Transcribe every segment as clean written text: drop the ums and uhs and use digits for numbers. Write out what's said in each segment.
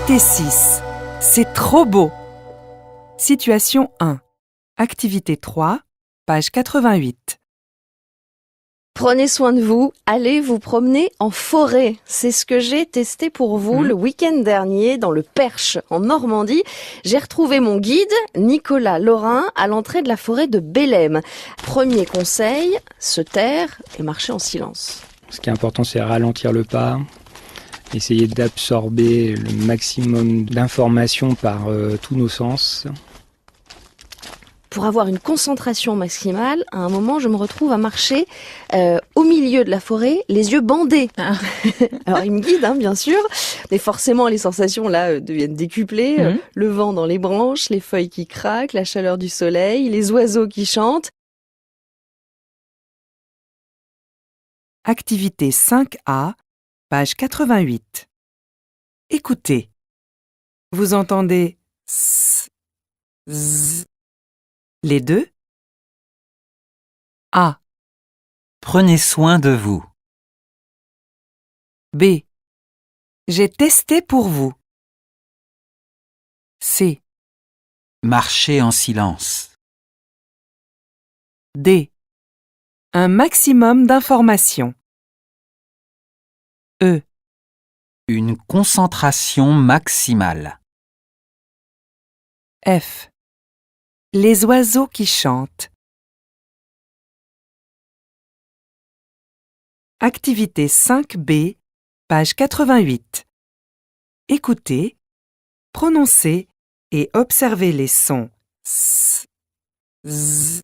Activité 6. C'est trop beau. Situation 1. Activité 3, page 88. Prenez soin de vous, allez vous promener en forêt. C'est ce que j'ai testé pour vous le week-end dernier dans le Perche, en Normandie. J'ai retrouvé mon guide, Nicolas Laurin, à l'entrée de la forêt de Bélem. Premier conseil, se taire et marcher en silence. Ce qui est important, c'est ralentir le pas, essayer d'absorber le maximum d'informations par tous nos sens. Pour avoir une concentration maximale, à un moment, je me retrouve à marcher au milieu de la forêt, les yeux bandés. Alors, il me guide, bien sûr, mais forcément, les sensations là deviennent décuplées. Le vent dans les branches, les feuilles qui craquent, la chaleur du soleil, les oiseaux qui chantent. Activité 5A, page 88. Écoutez. Vous entendez S, Z. Les deux. A. Prenez soin de vous. B. J'ai testé pour vous. C. Marchez en silence. D. Un maximum d'informations. E. Une concentration maximale. F. Les oiseaux qui chantent. Activité 5B, page 88. Écoutez, prononcez et observez les sons S, Z.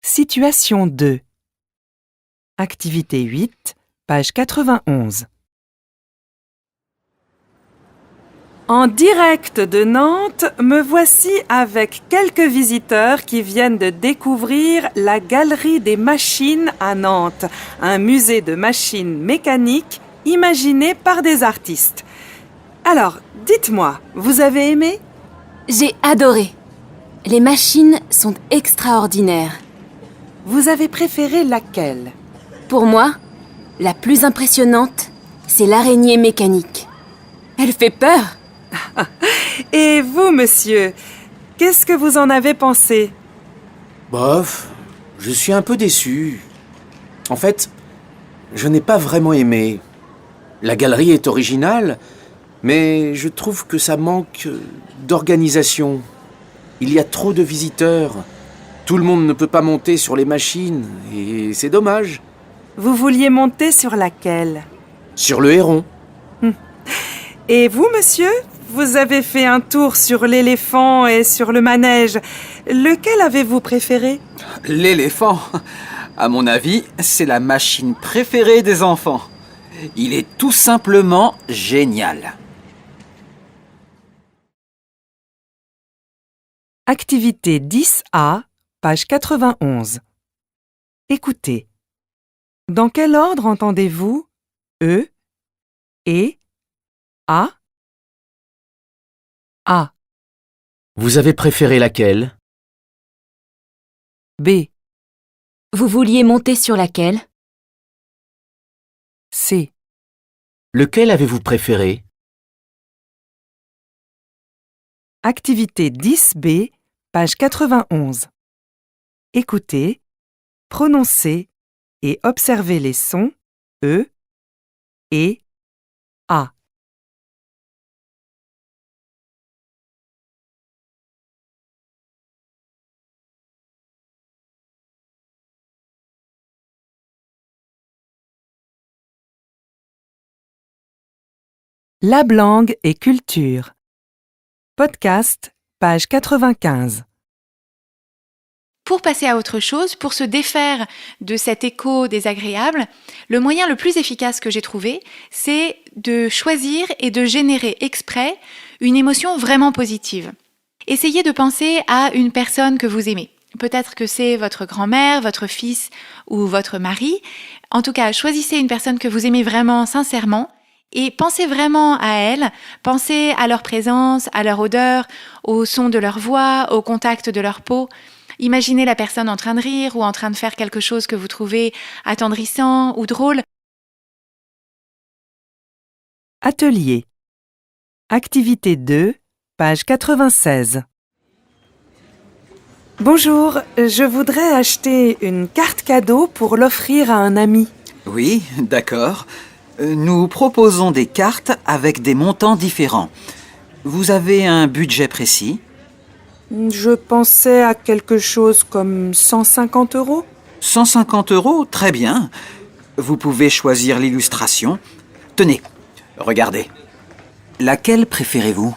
Situation 2. Activité 8, page 91. En direct de Nantes, me voici avec quelques visiteurs qui viennent de découvrir la Galerie des Machines à Nantes, un musée de machines mécaniques imaginé par des artistes. Alors, dites-moi, vous avez aimé ? J'ai adoré. Les machines sont extraordinaires. Vous avez préféré laquelle ? Pour moi, la plus impressionnante, c'est l'araignée mécanique. Elle fait peur. Et vous, monsieur, qu'est-ce que vous en avez pensé ? Bof, je suis un peu déçu. En fait, je n'ai pas vraiment aimé. La galerie est originale, mais je trouve que ça manque d'organisation. Il y a trop de visiteurs. Tout le monde ne peut pas monter sur les machines, et c'est dommage. Vous vouliez monter sur laquelle ? Sur le héron. Et vous, monsieur ? Vous avez fait un tour sur l'éléphant et sur le manège. Lequel avez-vous préféré ? L'éléphant, à mon avis, c'est la machine préférée des enfants. Il est tout simplement génial. Activité 10A, page 91. Écoutez. Dans quel ordre entendez-vous E, E, A, A, Vous avez préféré laquelle ? B, Vous vouliez monter sur laquelle ? C, Lequel avez-vous préféré ? Activité 10B, page 91. Écoutez, prononcez et observez les sons E, E, A. Lab langue et culture. Podcast, page 95. Pour passer à autre chose, pour se défaire de cet écho désagréable, le moyen le plus efficace que j'ai trouvé, c'est de choisir et de générer exprès une émotion vraiment positive. Essayez de penser à une personne que vous aimez. Peut-être que c'est votre grand-mère, votre fils ou votre mari. En tout cas, choisissez une personne que vous aimez vraiment sincèrement Et pensez vraiment à elles, pensez à leur présence, à leur odeur, au son de leur voix, au contact de leur peau. Imaginez la personne en train de rire ou en train de faire quelque chose que vous trouvez attendrissant ou drôle. Atelier. Activité 2, page 96. Bonjour, je voudrais acheter une carte cadeau pour l'offrir à un ami. Oui, d'accord. Nous proposons des cartes avec des montants différents. Vous avez un budget précis? Je pensais à quelque chose comme 150 €. 150 €, très bien. Vous pouvez choisir l'illustration. Tenez, regardez. Laquelle préférez-vous?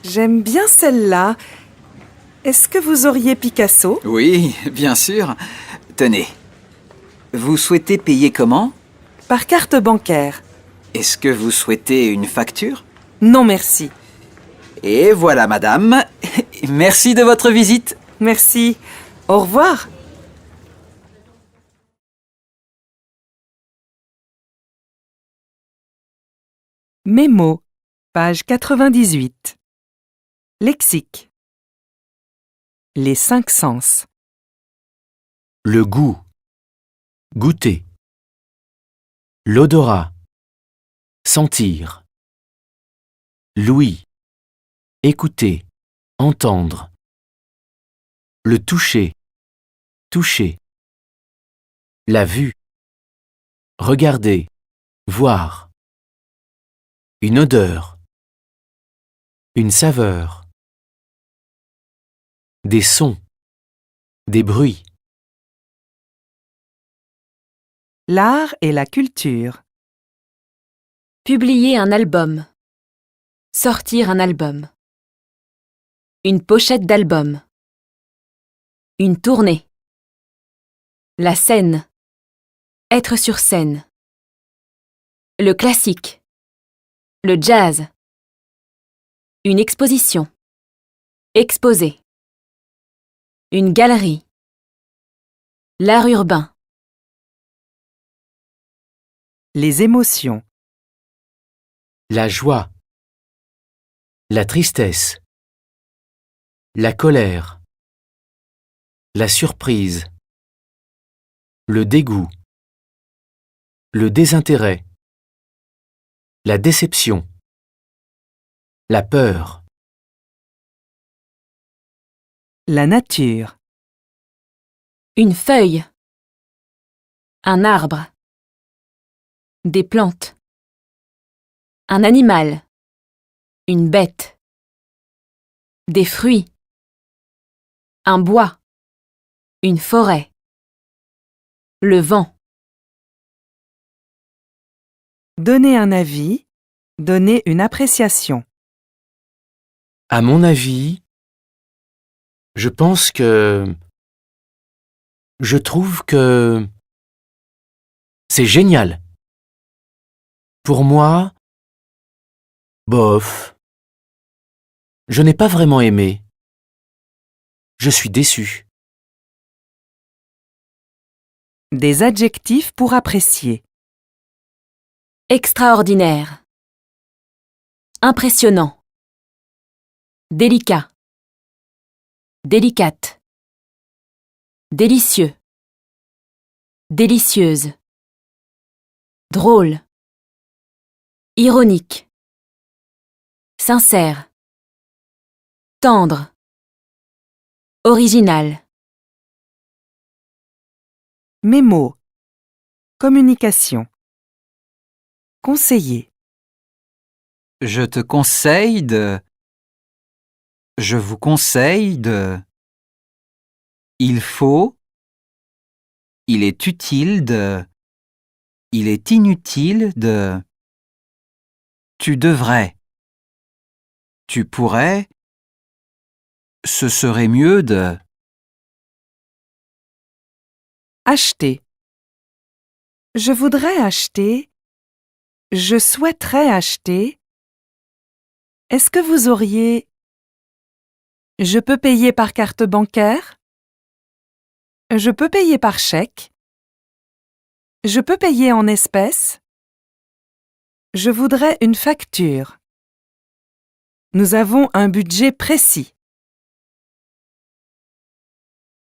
J'aime bien celle-là. Est-ce que vous auriez Picasso? Oui, bien sûr. Tenez. Vous souhaitez payer comment? Par carte bancaire. Est-ce que vous souhaitez une facture? Non, merci. Et voilà, madame. Merci de votre visite. Merci. Au revoir. Mémo, page 98. Lexique. Les 5 sens. Le goût. Goûter. L'odorat. Sentir. L'ouïe. Écouter. Entendre. Le toucher. Toucher. La vue. Regarder. Voir. Une odeur. Une saveur. Des sons. Des bruits. L'art et la culture. Publier un album. Sortir un album. Une pochette d'album. Une tournée. La scène. Être sur scène. Le classique. Le jazz. Une exposition. Exposer. Une galerie. L'art urbain. Les émotions. La joie. La tristesse. La colère. La surprise. Le dégoût. Le désintérêt. La déception. La peur. La nature. Une feuille. Un arbre. Des plantes. Un animal. Une bête. Des fruits. Un bois. Une forêt. Le vent. Donner un avis. Donner une appréciation. À mon avis, je pense que... Je trouve que... C'est génial. Pour moi, bof. Je n'ai pas vraiment aimé. Je suis déçu. Des adjectifs pour apprécier. Extraordinaire. Impressionnant. Délicat. Délicate. Délicieux. Délicieuse. Drôle. Ironique. Sincère. Tendre. Original. Mémo. Communication. Conseiller. Je te conseille de... Je vous conseille de... Il faut... Il est utile de... Il est inutile de... Tu devrais... Tu pourrais... Ce serait mieux de... Acheter. Je voudrais acheter. Je souhaiterais acheter. Est-ce que vous auriez... Je peux payer par carte bancaire? Je peux payer par chèque? Je peux payer en espèces? Je voudrais une facture. Nous avons un budget précis.